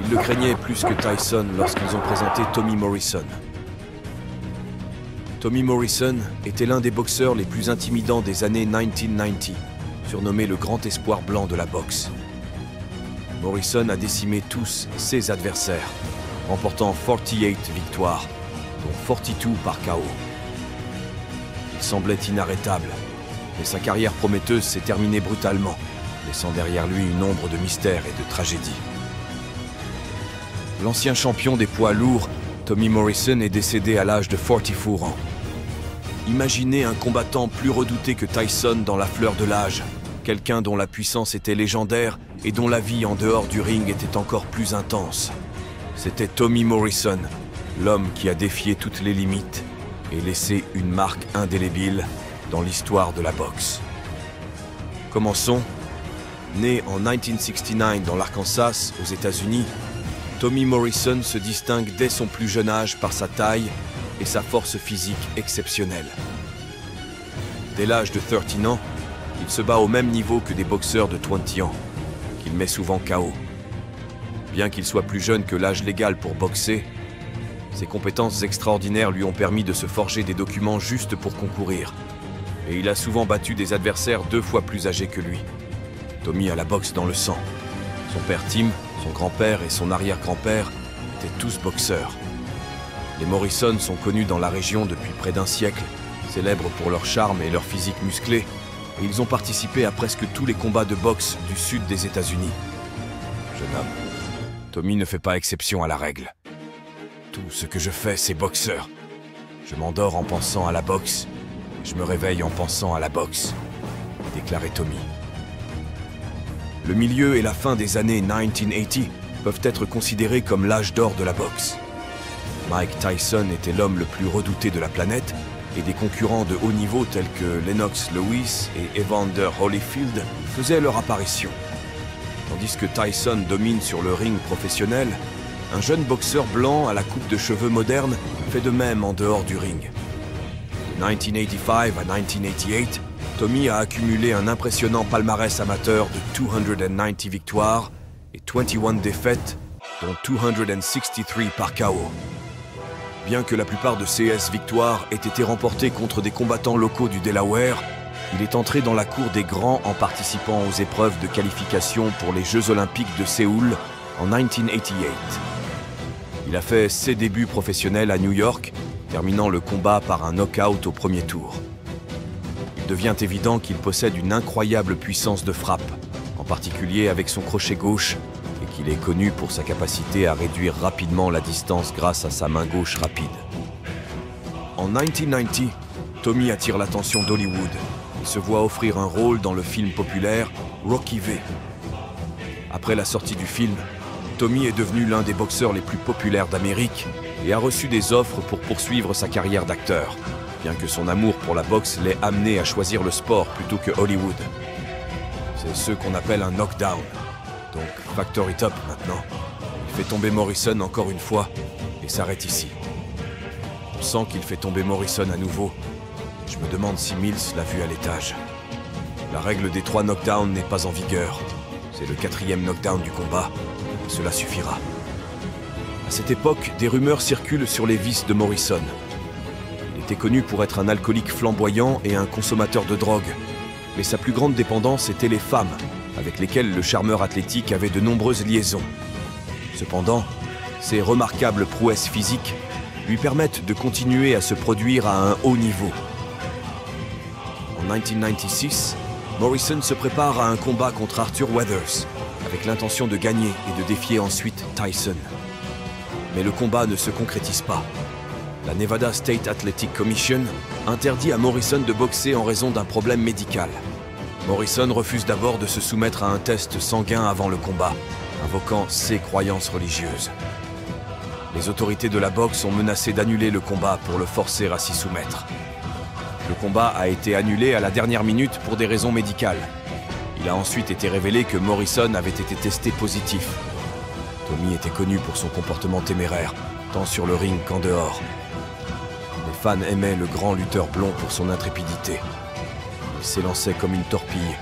Il le craignait plus que Tyson lorsqu'ils ont présenté Tommy Morrison. Tommy Morrison était l'un des boxeurs les plus intimidants des années 1990, surnommé le grand espoir blanc de la boxe. Morrison a décimé tous ses adversaires, remportant 48 victoires, dont 42 par KO. Il semblait inarrêtable, mais sa carrière prometteuse s'est terminée brutalement, laissant derrière lui une ombre de mystère et de tragédie. L'ancien champion des poids lourds, Tommy Morrison, est décédé à l'âge de 44 ans. Imaginez un combattant plus redouté que Tyson dans la fleur de l'âge, quelqu'un dont la puissance était légendaire et dont la vie en dehors du ring était encore plus intense. C'était Tommy Morrison, l'homme qui a défié toutes les limites et laissé une marque indélébile dans l'histoire de la boxe. Commençons. Né en 1969 dans l'Arkansas, aux États-Unis, Tommy Morrison se distingue dès son plus jeune âge par sa taille et sa force physique exceptionnelle. Dès l'âge de 13 ans, il se bat au même niveau que des boxeurs de 20 ans, qu'il met souvent KO. Bien qu'il soit plus jeune que l'âge légal pour boxer, ses compétences extraordinaires lui ont permis de se forger des documents juste pour concourir. Et il a souvent battu des adversaires 2 fois plus âgés que lui. Tommy a la boxe dans le sang. Son père Tim, son grand-père et son arrière-grand-père étaient tous boxeurs. Les Morrison sont connus dans la région depuis près d'un siècle, célèbres pour leur charme et leur physique musclée, et ils ont participé à presque tous les combats de boxe du sud des États-Unis. Jeune homme, Tommy ne fait pas exception à la règle. Tout ce que je fais, c'est boxeur. Je m'endors en pensant à la boxe, et je me réveille en pensant à la boxe, déclarait Tommy. Le milieu et la fin des années 1980 peuvent être considérés comme l'âge d'or de la boxe. Mike Tyson était l'homme le plus redouté de la planète et des concurrents de haut niveau tels que Lennox Lewis et Evander Holyfield faisaient leur apparition. Tandis que Tyson domine sur le ring professionnel, un jeune boxeur blanc à la coupe de cheveux moderne fait de même en dehors du ring. De 1985 à 1988, Tommy a accumulé un impressionnant palmarès amateur de 290 victoires et 21 défaites, dont 263 par KO. Bien que la plupart de ces victoires aient été remportées contre des combattants locaux du Delaware, il est entré dans la cour des grands en participant aux épreuves de qualification pour les Jeux Olympiques de Séoul en 1988. Il a fait ses débuts professionnels à New York, terminant le combat par un knock-out au premier tour. Il devient évident qu'il possède une incroyable puissance de frappe, en particulier avec son crochet gauche, et qu'il est connu pour sa capacité à réduire rapidement la distance grâce à sa main gauche rapide. En 1990, Tommy attire l'attention d'Hollywood. Il se voit offrir un rôle dans le film populaire Rocky V. Après la sortie du film, Tommy est devenu l'un des boxeurs les plus populaires d'Amérique et a reçu des offres pour poursuivre sa carrière d'acteur, bien que son amour pour la boxe l'ait amené à choisir le sport plutôt que Hollywood. C'est ce qu'on appelle un knockdown. Donc, Factory Top maintenant. Il fait tomber Morrison encore une fois et s'arrête ici. On sent qu'il fait tomber Morrison à nouveau. Je me demande si Mills l'a vu à l'étage. La règle des 3 knockdowns n'est pas en vigueur. C'est le 4e knockdown du combat, et cela suffira. À cette époque, des rumeurs circulent sur les vices de Morrison. Il était connu pour être un alcoolique flamboyant et un consommateur de drogue. Mais sa plus grande dépendance était les femmes, avec lesquelles le charmeur athlétique avait de nombreuses liaisons. Cependant, ses remarquables prouesses physiques lui permettent de continuer à se produire à un haut niveau. En 1996, Morrison se prépare à un combat contre Arthur Weathers, avec l'intention de gagner et de défier ensuite Tyson. Mais le combat ne se concrétise pas. La Nevada State Athletic Commission interdit à Morrison de boxer en raison d'un problème médical. Morrison refuse d'abord de se soumettre à un test sanguin avant le combat, invoquant ses croyances religieuses. Les autorités de la boxe ont menacé d'annuler le combat pour le forcer à s'y soumettre. Le combat a été annulé à la dernière minute pour des raisons médicales. Il a ensuite été révélé que Morrison avait été testé positif. Tommy était connu pour son comportement téméraire, tant sur le ring qu'en dehors. Les fans aimaient le grand lutteur blond pour son intrépidité. Il s'élançait comme une torpille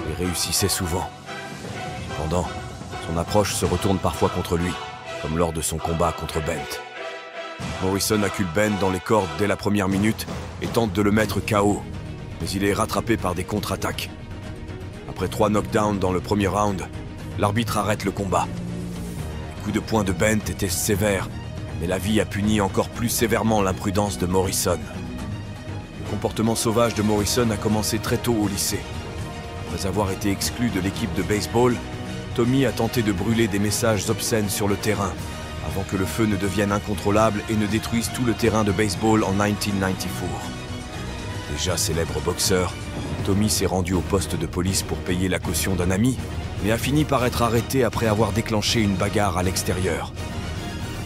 et réussissait souvent. Cependant, son approche se retourne parfois contre lui, comme lors de son combat contre Bent. Morrison accule Bent dans les cordes dès la première minute et tente de le mettre KO, mais il est rattrapé par des contre-attaques. Après 3 knockdowns dans le premier round, l'arbitre arrête le combat. Les coups de poing de Bent étaient sévères, mais la vie a puni encore plus sévèrement l'imprudence de Morrison. Le comportement sauvage de Morrison a commencé très tôt au lycée. Après avoir été exclu de l'équipe de baseball, Tommy a tenté de brûler des messages obscènes sur le terrain, avant que le feu ne devienne incontrôlable et ne détruise tout le terrain de baseball en 1994. Déjà célèbre boxeur, Tommy s'est rendu au poste de police pour payer la caution d'un ami, mais a fini par être arrêté après avoir déclenché une bagarre à l'extérieur.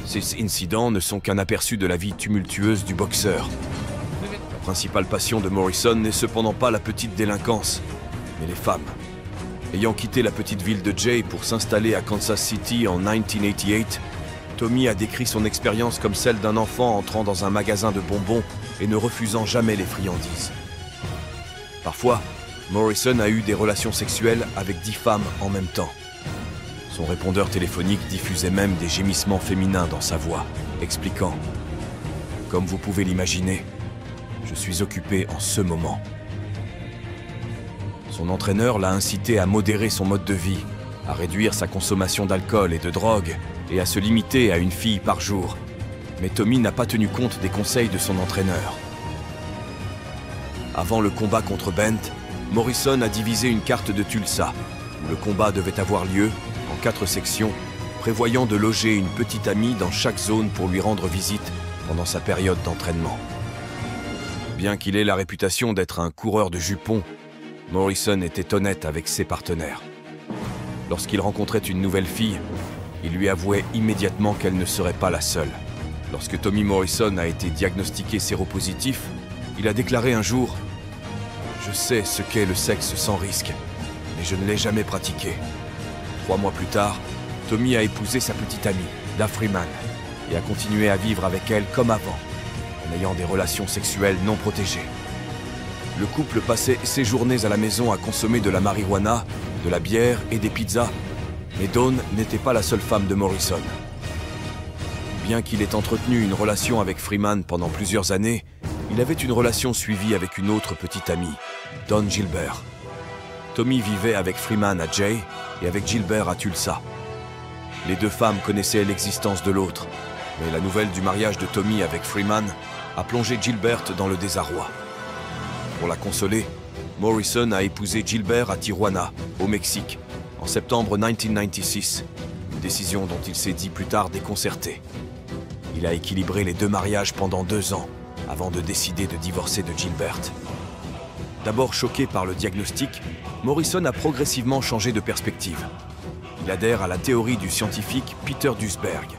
Ces incidents ne sont qu'un aperçu de la vie tumultueuse du boxeur. La principale passion de Morrison n'est cependant pas la petite délinquance, mais les femmes. Ayant quitté la petite ville de Jay pour s'installer à Kansas City en 1988, Tommy a décrit son expérience comme celle d'un enfant entrant dans un magasin de bonbons et ne refusant jamais les friandises. Parfois, Morrison a eu des relations sexuelles avec 10 femmes en même temps. Son répondeur téléphonique diffusait même des gémissements féminins dans sa voix, expliquant « Comme vous pouvez l'imaginer, je suis occupé en ce moment. » Son entraîneur l'a incité à modérer son mode de vie, à réduire sa consommation d'alcool et de drogue, et à se limiter à une fille par jour. Mais Tommy n'a pas tenu compte des conseils de son entraîneur. Avant le combat contre Bent, Morrison a divisé une carte de Tulsa, où le combat devait avoir lieu, en 4 sections, prévoyant de loger une petite amie dans chaque zone pour lui rendre visite pendant sa période d'entraînement. Bien qu'il ait la réputation d'être un coureur de jupons, Morrison était honnête avec ses partenaires. Lorsqu'il rencontrait une nouvelle fille, il lui avouait immédiatement qu'elle ne serait pas la seule. Lorsque Tommy Morrison a été diagnostiqué séropositif, il a déclaré un jour « Je sais ce qu'est le sexe sans risque, mais je ne l'ai jamais pratiqué. » 3 mois plus tard, Tommy a épousé sa petite amie, Da Freeman, et a continué à vivre avec elle comme avant, en ayant des relations sexuelles non protégées. Le couple passait ses journées à la maison à consommer de la marijuana, de la bière et des pizzas, mais Dawn n'était pas la seule femme de Morrison. Bien qu'il ait entretenu une relation avec Freeman pendant plusieurs années, il avait une relation suivie avec une autre petite amie, Dawn Gilbert. Tommy vivait avec Freeman à Jay et avec Gilbert à Tulsa. Les 2 femmes connaissaient l'existence de l'autre, mais la nouvelle du mariage de Tommy avec Freeman a plongé Gilbert dans le désarroi. Pour la consoler, Morrison a épousé Gilbert à Tijuana, au Mexique, en septembre 1996, une décision dont il s'est dit plus tard déconcerté. Il a équilibré les 2 mariages pendant 2 ans, avant de décider de divorcer de Gilbert. D'abord choqué par le diagnostic, Morrison a progressivement changé de perspective. Il adhère à la théorie du scientifique Peter Duesberg,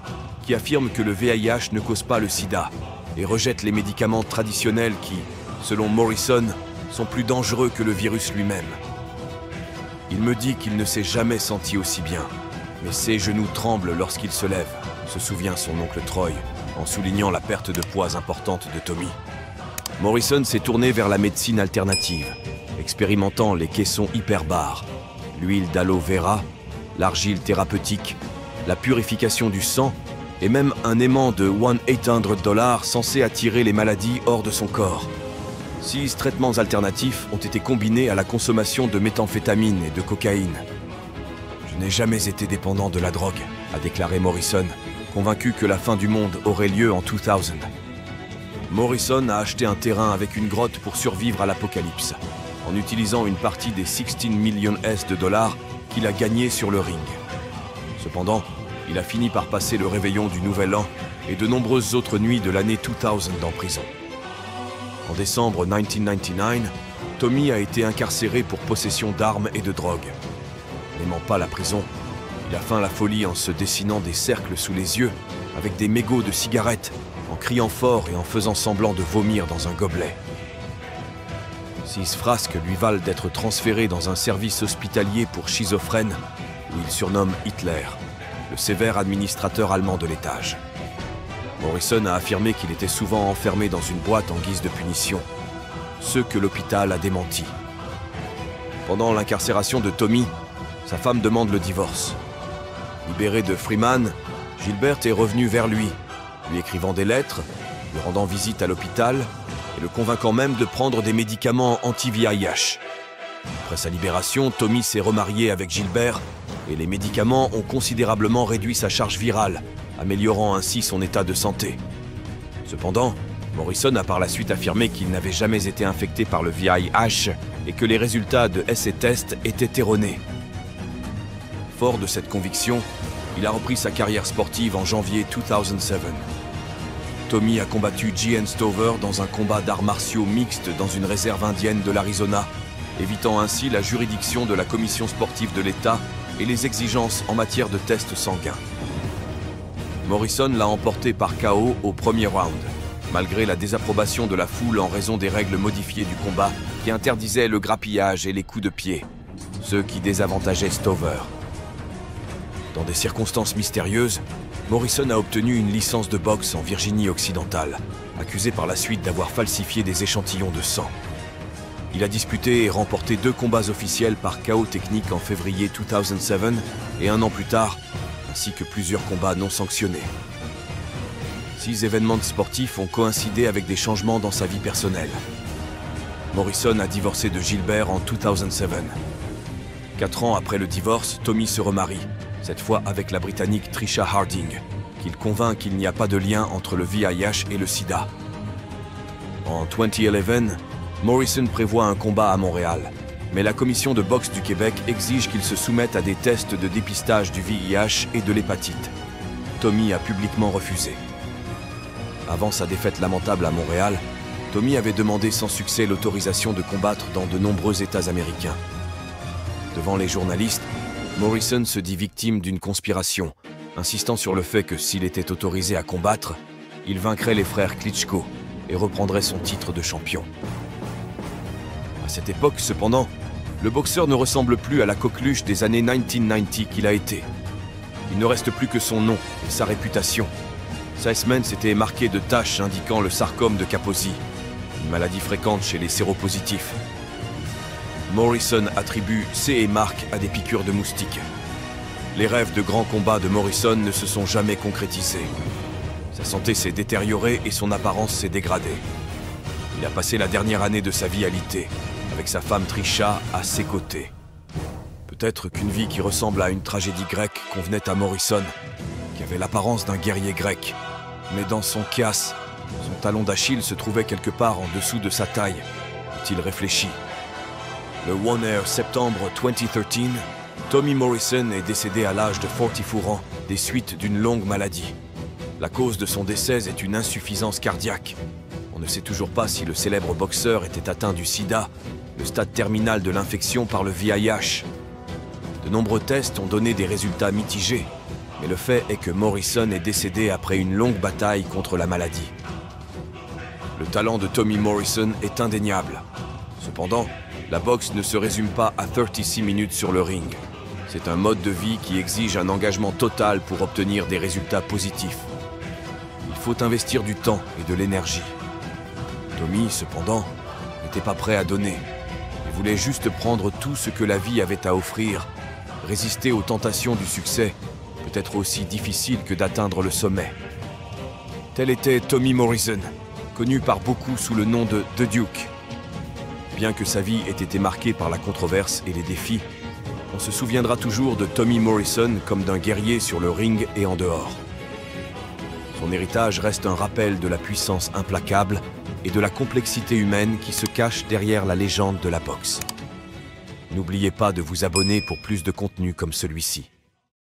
qui affirme que le VIH ne cause pas le sida, et rejette les médicaments traditionnels qui, selon Morrison, sont plus dangereux que le virus lui-même. Il me dit qu'il ne s'est jamais senti aussi bien, mais ses genoux tremblent lorsqu'il se lève, se souvient son oncle Troy, en soulignant la perte de poids importante de Tommy. Morrison s'est tourné vers la médecine alternative, expérimentant les caissons hyperbares, l'huile d'aloe vera, l'argile thérapeutique, la purification du sang et même un aimant de $1-800 censé attirer les maladies hors de son corps. 6 traitements alternatifs ont été combinés à la consommation de méthamphétamine et de cocaïne. « Je n'ai jamais été dépendant de la drogue », a déclaré Morrison, convaincu que la fin du monde aurait lieu en 2000. Morrison a acheté un terrain avec une grotte pour survivre à l'apocalypse, en utilisant une partie des 16 millions de dollars qu'il a gagnés sur le ring. Cependant, il a fini par passer le réveillon du Nouvel An et de nombreuses autres nuits de l'année 2000 en prison. En décembre 1999, Tommy a été incarcéré pour possession d'armes et de drogue. N'aimant pas la prison, il a feint la folie en se dessinant des cercles sous les yeux, avec des mégots de cigarettes, en criant fort et en faisant semblant de vomir dans un gobelet. 6 frasques lui valent d'être transféré dans un service hospitalier pour schizophrènes, où il surnomme Hitler, le sévère administrateur allemand de l'étage. Morrison a affirmé qu'il était souvent enfermé dans une boîte en guise de punition, ce que l'hôpital a démenti. Pendant l'incarcération de Tommy, sa femme demande le divorce. Libéré de Freeman, Gilbert est revenu vers lui écrivant des lettres, lui rendant visite à l'hôpital et le convainquant même de prendre des médicaments anti-VIH. Après sa libération, Tommy s'est remarié avec Gilbert et les médicaments ont considérablement réduit sa charge virale, améliorant ainsi son état de santé. Cependant, Morrison a par la suite affirmé qu'il n'avait jamais été infecté par le VIH et que les résultats de essais tests étaient erronés. Fort de cette conviction, il a repris sa carrière sportive en janvier 2007. Tommy a combattu G.N. Stover dans un combat d'arts martiaux mixtes dans une réserve indienne de l'Arizona, évitant ainsi la juridiction de la commission sportive de l'État et les exigences en matière de tests sanguins. Morrison l'a emporté par KO au premier round, malgré la désapprobation de la foule en raison des règles modifiées du combat qui interdisaient le grappillage et les coups de pied, ceux qui désavantageaient Stover. Dans des circonstances mystérieuses, Morrison a obtenu une licence de boxe en Virginie occidentale, accusé par la suite d'avoir falsifié des échantillons de sang. Il a disputé et remporté 2 combats officiels par KO technique en février 2007 et 1 an plus tard, ainsi que plusieurs combats non sanctionnés. 6 événements sportifs ont coïncidé avec des changements dans sa vie personnelle. Morrison a divorcé de Gilbert en 2007. 4 ans après le divorce, Tommy se remarie, cette fois avec la Britannique Trisha Harding, qu'il convainc qu'il n'y a pas de lien entre le VIH et le sida. En 2011, Morrison prévoit un combat à Montréal, mais la commission de boxe du Québec exige qu'il se soumette à des tests de dépistage du VIH et de l'hépatite. Tommy a publiquement refusé. Avant sa défaite lamentable à Montréal, Tommy avait demandé sans succès l'autorisation de combattre dans de nombreux États américains. Devant les journalistes, Morrison se dit victime d'une conspiration, insistant sur le fait que s'il était autorisé à combattre, il vaincrait les frères Klitschko et reprendrait son titre de champion. À cette époque, cependant, le boxeur ne ressemble plus à la coqueluche des années 1990 qu'il a été. Il ne reste plus que son nom et sa réputation. Sa semaine s'était marquée de taches indiquant le sarcome de Kaposi, une maladie fréquente chez les séropositifs. Morrison attribue ces marques à des piqûres de moustiques. Les rêves de grands combats de Morrison ne se sont jamais concrétisés. Sa santé s'est détériorée et son apparence s'est dégradée. Il a passé la dernière année de sa vie alité, avec sa femme Trisha à ses côtés. Peut-être qu'une vie qui ressemble à une tragédie grecque convenait à Morrison, qui avait l'apparence d'un guerrier grec. Mais dans son chiasse, son talon d'Achille se trouvait quelque part en dessous de sa taille, a-t-il réfléchi. Le 1 er septembre 2013, Tommy Morrison est décédé à l'âge de 44 ans des suites d'une longue maladie. La cause de son décès est une insuffisance cardiaque. On ne sait toujours pas si le célèbre boxeur était atteint du sida, le stade terminal de l'infection par le VIH. De nombreux tests ont donné des résultats mitigés, mais le fait est que Morrison est décédé après une longue bataille contre la maladie. Le talent de Tommy Morrison est indéniable. Cependant, la boxe ne se résume pas à 36 minutes sur le ring. C'est un mode de vie qui exige un engagement total pour obtenir des résultats positifs. Il faut investir du temps et de l'énergie. Tommy, cependant, n'était pas prêt à donner. Il voulait juste prendre tout ce que la vie avait à offrir, résister aux tentations du succès, peut-être aussi difficile que d'atteindre le sommet. Tel était Tommy Morrison, connu par beaucoup sous le nom de The Duke. Bien que sa vie ait été marquée par la controverse et les défis, on se souviendra toujours de Tommy Morrison comme d'un guerrier sur le ring et en dehors. Son héritage reste un rappel de la puissance implacable et de la complexité humaine qui se cache derrière la légende de la boxe. N'oubliez pas de vous abonner pour plus de contenu comme celui-ci.